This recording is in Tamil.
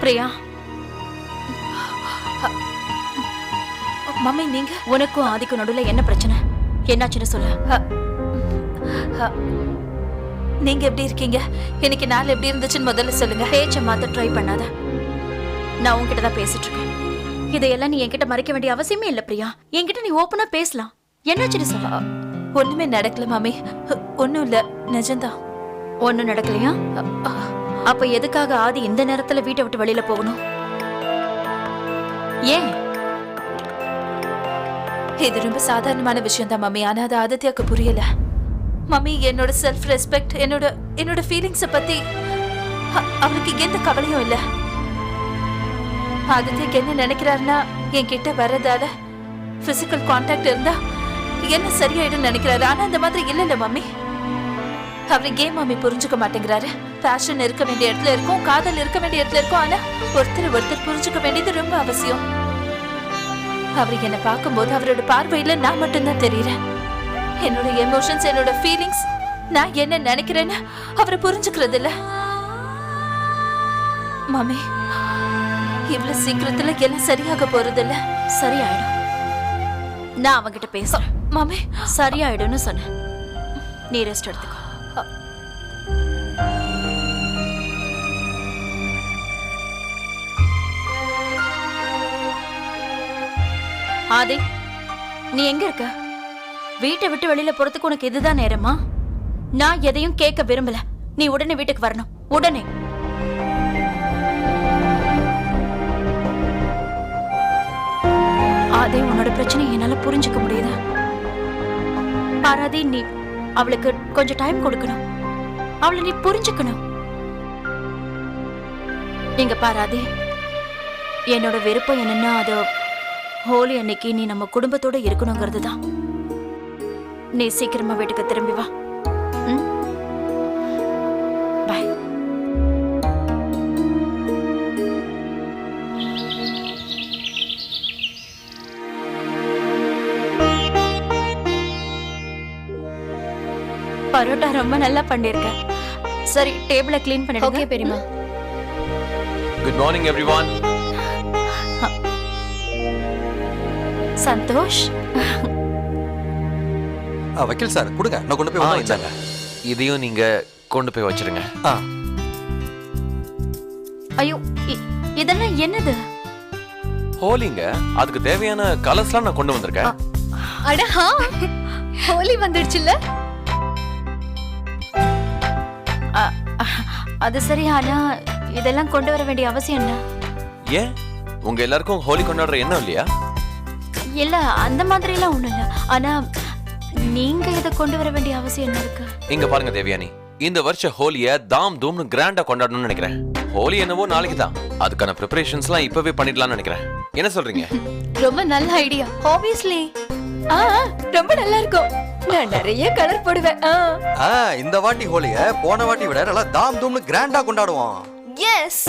பிரியா, மம்மி நீங்க உனக்கும் ஆதிக்கும் நடுவில் என்ன பிரச்சனை? என்னாச்சுன்னு சொல்லு. நீங்க எப்படி இருக்கீங்க? இன்னைக்கு நாள் எப்படி இருந்துச்சுன்னு முதல்ல சொல்லுங்க. பேச்ச மாத்த ட்ரை பண்ணாத. நான் உன்கிட்ட தான் பேசிட்டு இருக்கேன். இதையெல்லாம் நீ என்கிட்ட மறைக்க வேண்டிய அவசியமே இல்ல பிரியா. என்கிட்ட நீ ஓப்பனா பேசலாம். என்னாச்சுன்னு சொல்ல. ஒண்ணுமே நடக்கல மாமி. ஒண்ணும் இல்ல, நிஜம்தான். ஒண்ணும் நடக்கலையா? அப்ப எதுக்காக ஆதி இந்த நேரத்துல வீட்டை விட்டு வெளியில போகணும்? ஏன்? இது ரொம்ப சாதாரணமான விஷயம் தான் மாமி. ஆனா அது ஆதித்யாக்கு புரியல. மம்மி, என்னோட செல்ஃப் ரெஸ்பெக்ட், என்னோட ஃபீலிங்ஸ பத்தி அவருக்கு எந்த கவலையும் இல்ல. ஆதித்யாக்கு என்ன நினைக்கிறாருன்னா, என்கிட்ட வர்றதால பிசிக்கல் கான்டாக்ட் இருந்தா என்ன சரியாயிடும் நினைக்கிறாரு. ஆனா அந்த மாதிரி இல்ல மம்மி. அவரு கேம் மாமி புரிஞ்சுக்க மாட்டேங்கிறாரு. பேஷன் இருக்க வேண்டிய இடத்துல இருக்கும், காதல் இருக்க வேண்டிய இடத்துல இருக்கும். ஆனா ஒருத்தர் புரிஞ்சுக்க வேண்டியது ரொம்ப அவசியம். அவர் என்ன பார்க்கும்போது அவரோட பார்வையில நான் மட்டும்தான் தெரியறேன். என்னோட எமோஷன்ஸ், என்னோட ஃபீலிங்ஸ், நான் என்ன நினைக்கிறேன்னு அவரை புரிஞ்சுக்கிறது இல்ல. மாமி, இவ்வளவு சீக்கிரத்துல எல்லாம் சரியாக போறது இல்ல. சரியாயிடும். நான் அவங்கிட்ட பேசுறேன். மாமி, சரியாயிடும்னு சொன்னேன். நீ ரெஸ்ட் எடுத்துக்கோ. ஆதி, நீ எங்க இருக்க? வீட்டை விட்டு வெளியில போறதுக்கு உனக்கு இதுதான் நேரமா? நான் எதையும் கேட்க விரும்பல. நீ உடனே வீட்டுக்கு வரணும். உடனே. ஆதி, உன்னோட பிரச்சனை என்னால புரிஞ்சுக்க முடியுது. பாராதி, நீ அவளுக்கு கொஞ்சம் டைம் கொடுக்கணும். அவளை நீ புரிஞ்சுக்கணும். நீங்க பாராதி, என்னோட விருப்பம் என்னன்னா, அது ஹோலி அன்னைக்கு நீ நம்ம குடும்பத்தோட இருக்கணுங்கிறது தான். நீ சீக்கிரமா வீட்டுக்கு திரும்பி வா. பை. பரோட்டா ரொம்ப நல்லா பண்ணிருக்க. சரி, டேபிளை க்ளீன் பண்ணிடுங்க. ஓகே பெரியம்மா. Good morning everyone. சந்தோஷ், வக்கீல் சார் கொடுங்க, நான் கொண்டு போய் வச்சாங்க. இதையும் நீங்க கொண்டு போய் வச்சிருங்க. ஐயோ, இதெல்லாம் என்னது? ஹோலிங்க, அதுக்கு தேவையான கலர்ஸ்லாம் நான் கொண்டு வந்திருக்கேன். அடஹா, ஹோலி வந்துடுச்சுல்ல? அது சரி, ஆனா இதெல்லாம் கொண்டு வர வேண்டிய அவசியம் என்ன? ஏன், உங்க எல்லாருக்கும் ஹோலி கொண்டாடுற எண்ணம் இல்லையா? இல்ல, அந்த மாதிரி எல்லாம் ஒண்ணு இல்ல. ஆனா நீங்க இதை கொண்டு வர வேண்டிய அவசியம் என்ன இருக்கு? இங்க பாருங்க தேவயானி, இந்த வருஷம் ஹோலிய தாம் தூம்னு கிராண்டா கொண்டாடணும்னு நினைக்கிறேன். ஹோலி என்னவோ நாளைக்கு தான். அதுக்கான ப்ரிப்பரேஷன்ஸ்லாம் இப்பவே பண்ணிடலாம்னு நினைக்கிறேன். என்ன சொல்றீங்க? ரொம்ப நல்ல ஐடியா. ஆப்வியஸ்லி. ரொம்ப நல்லா இருக்கும். நான் நிறைய கலர் போடுவேன். இந்த வாட்டி ஹோலிய போன வாட்டி விட நல்லா தாம் தூம்னு கிராண்டா கொண்டாடுவோம். எஸ்.